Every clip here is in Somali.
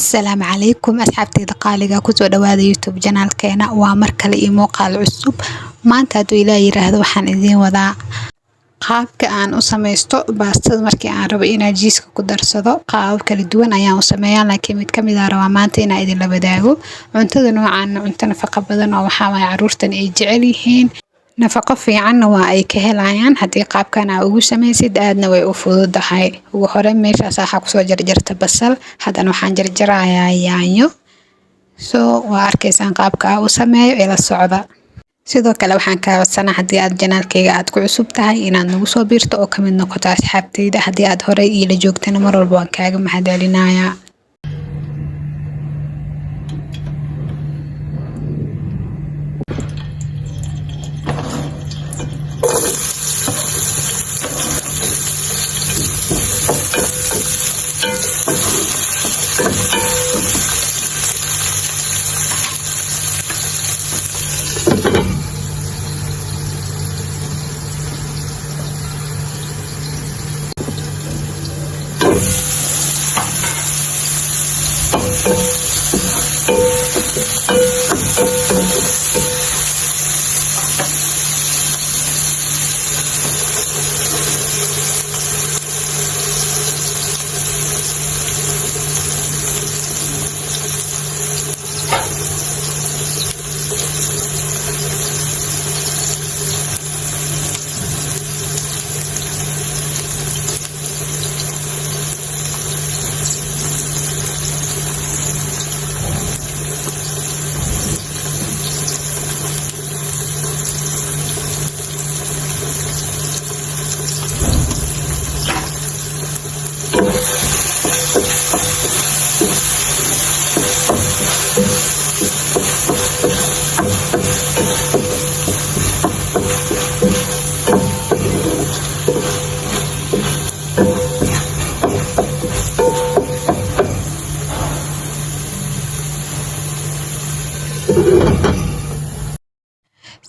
السلام عليكم أصحابتي دقالقة كسو دوادا يوتيوب جانال كينا ومركل إي موقع العسوب ما انت هدو إلهي يراهدو وحان إذين ودا qaabka aan u sameysto baastada markii aan rabo inaan jiiska ku darsado qaabab kala duwan ayaan u sameeyaa laakiin mid kamid ah rabaa maanta inaan idin la wadaago cuntada noocan cunto nafaqo badan oo waxa waay caruurtan ay jecel yihiin nafaqo fiican waa ay ka helayaan hadii qaabkan aad ugu sameysid aadna way u fududahay ugu hore meeshaas waxa ku soo jarjarta basal hadana waxaan jarjarayaa yaanyo waa arkaysaan qaabka aan u sameeyo ila socda sidoo kale waxaan ka codsanahay hadii aad janaalkayga aad ku cusub tahay inaad nagu soo biirto oo kamid noqoto asxaabtayda hadii aad horey ila joogtana mar walba waan kaaga mahadcelinayaa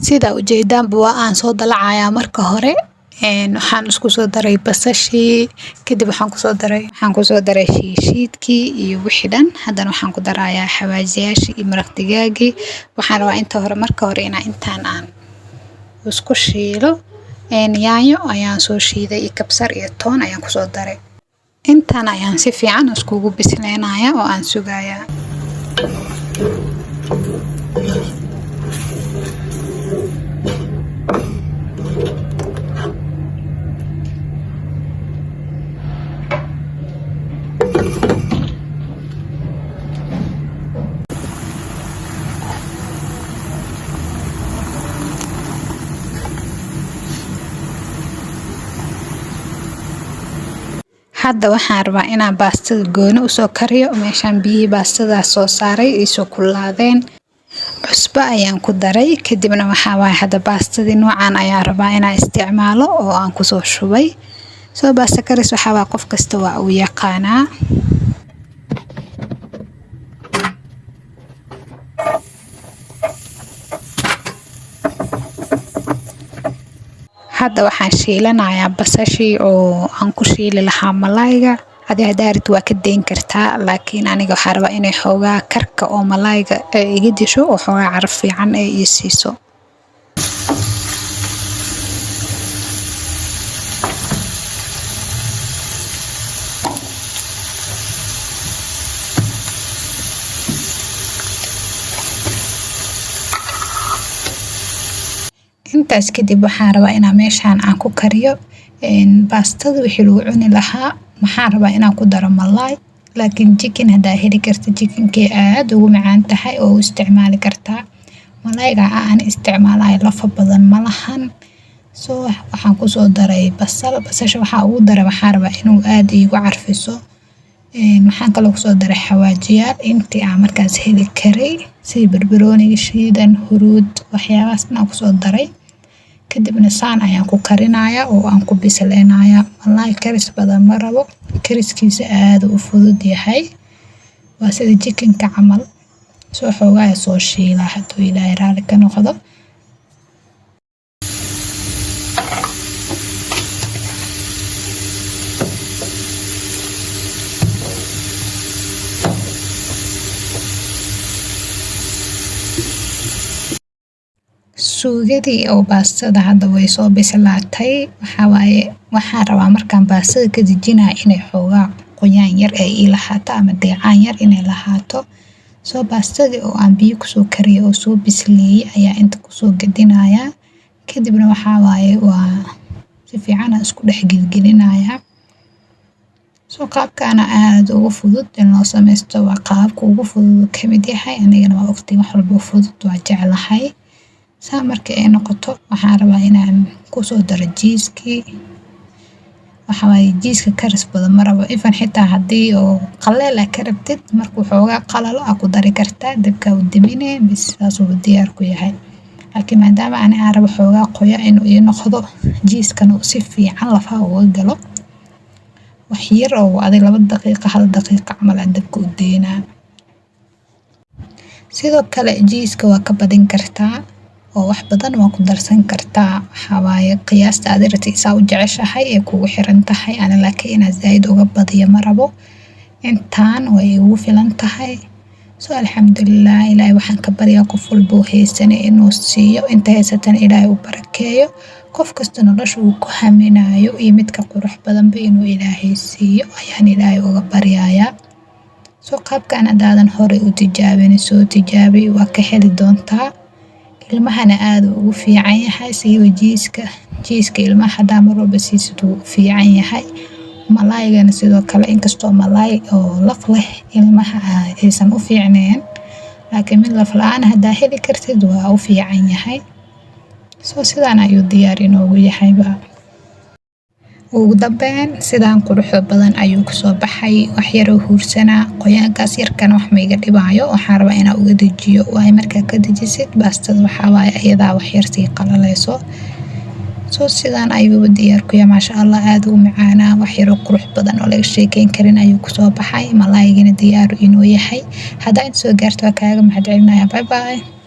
sida ujeedaan waa aan soo dalacayaa marka hore waxaan isku soo daray basashii kadib waxaan ku soo daray shiidkii iyo wixii dhan hadana waxaan ku darayaa xawaajiyaashii iyo maraq digaagii waxaan rabaa inta hore marka hore intaan aan isku shiilo yaanyo ayaan soo shiiday iyo kabsar iyo toon ayaan ku soo daray intaan ayaan si fiican iskugu bisleynayaa oo aan sugayaa hadda waxaan rabaa inaan baastada gooni u soo kariyo meeshaan biyihii baastada soo saaray ay soo kulaadeen cusbo ayaan ku daray kadibna waxa waay hadda baastadii noocan ayaan rabaa inaan isticmaalo oo aan ku soo shubay baasta karis waxa waa qof kasta waa uu yaqaanaa hadda waxaan shiilanayaa basashii oo aan ku shiili lahaa malaayga hadaarid waa ka deyn kartaa laakiin aniga waxaan rabaa inay xoogaa karka oo malaayga iga disho oo xoogaa caraf fiican ay ii siiso intaas kadib waxaan rabaa inaan meeshaan aan ku kariyo baastada wixii lagu cuni lahaa waxaan rabaa inaan ku daro malaay laakiin chicken hadaa heli karta chickenkii aad ugu macaan tahay oo u isticmaali kartaa malaayga aan isticmaalayo lafa badan malahan waxaan ku soo daray basasha waxaa ugu daray waxaan rabaa inuu aad iigu carfiso waxaan kaloo ku soo daray xawaajiyaal intii aan markaas heli karay sida barbarooniga shiidan huruud waxyaabahaas aan ku soo daray kadibna saan ayaan ku karinayaa oo aan ku bisleynayaa malaay karis badan ma rabo kariskiisa aad u fudud yahay waa sida chickenka camal xoogaa soo shiila haduu ilaahay raali ka noqdo suugadii oo baastada hadda way soo bislaatay. Waxaan rabaa markaan baastada ka dejinayo inay xoogaa qoyaan yar ay ii lahaato ama dheecaan yar inay lahaato. Soo baastadii oo aan biyo kusoo kariyay oo soo bisleeyay ayaa inta kusoo gadinayaa. Kadibna waa si fiican aan isku dhex gelgelinayaa. Soo qaabkaana aad ugu fudud in loo sameysto waa qaabka ugu fudud ka mid yahay. Anigana waa waqti wax walba fudud waa jeclahay. Saa markii ay noqoto waxaan rabaa inaan kusoo daro jiiskii. Jiiska karis badan ma rabo. Xitaa haddii oo qaleel aad ka rabtid markuu xoogaa qalalo aad ku dari kartaa. Dabka u daminee bis saas uu diyaar ku yahay. Laakiin maadaama aan rabo xoogaa qoyaan inuu ii noqdo jiiskana uu si fiican lafaha uga galo. Wax yar oo 2 daqiiqo 1 daqiiqo camal aan dabka u deynaa. Sidoo kale jiiska waa ka badin kartaa oo wax badan waa ku darsan kartaa. Qiyaasta aad rabtid saa u jeceshahay ee kugu xiran tahay. Laakiin inaan zaid uga badiyo ma rabo. Intaan way ugu filan tahay. Soo alxamdulillah Ilaahay waxaan ka baryaa qof walbo haysanay inuu siiyo inta haysatan Ilaahay u barakeeyo. Qof kasta nolosha uu ku haminayo iyo midka qurux badanba inuu Ilaahay siiyo ayaan Ilaahay uga baryayaa. Soo qaabkaan hadaadan hore u tijaabin soo tijaabi waa ka heli doontaa. Ilmahana aad ugu fiican yahay siiba jiiska ilmaha hadaa mar walba siisid uu fiican yahay. Malaygana sidoo kale inkastoo malaay oo laf leh ilmaha aysan u fiicneen. Laakiin mid laf la'aan hadaa heli kartid waa u fiican yahay. Soo sidaan ayuu diyaar inoogu yahayba. Ugu dambeyn sidaan quruxda badan ayuu ku soo baxay. Wax yar oo huursanaa qoyaankaas yarkan wax ma iga dhibaayo. Waxaan rabaa inaan uga dejiyo. Markaa ka dejisid baastada ayadaa wax yar sii qalalayso. Soo sidaan ayuu diyaar ku yahay maasha Allah aad u macaanaa. Wax yar oo qurux badan oo laga sheekeyn karin ayuu ku soo baxay. Malaygana diyaar inuu yahay. Hadaa inta soo gaarto waa kaaga mahadcelinayaa. Bye bye.